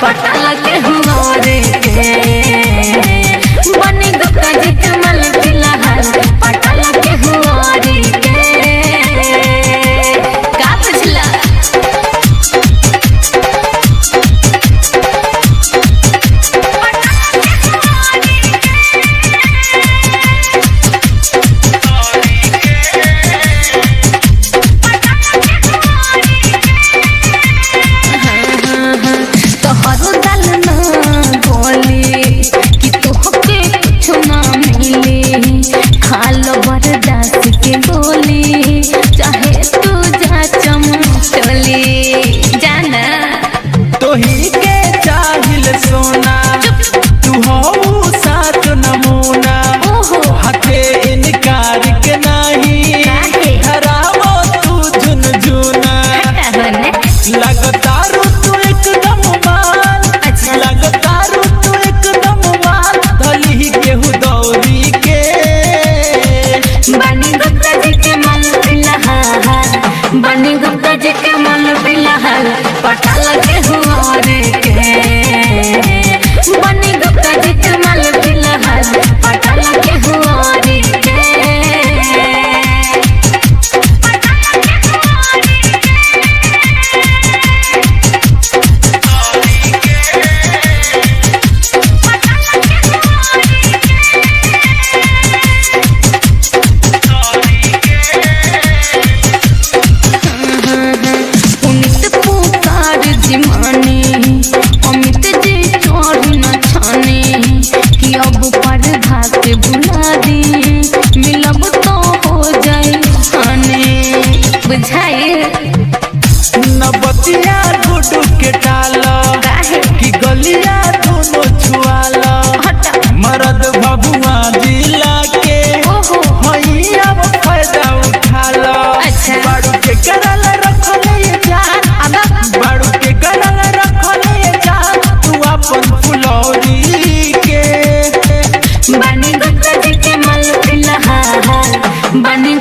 पटाला के हुआरे के बनी गुप्ता जी के मल फिलहाल पटाला के हुआरे के का बुझला बनी गुप्ता जी के मन फिलहाल पटाला के हुआरे के बनी गुप्ता जी के मन फिलहाल पटाला के हुआरे के नबतिया गुडू के डालो कि गलिया दोनों छुआलो मरद भभुआ जिला के मैया फायदा उठालो बाड़ू के करल रखले जान बाड़ू के करल रखले जान तू अपन फुलौरी के बनी गुप्ता जी के मल फिलहाल बनी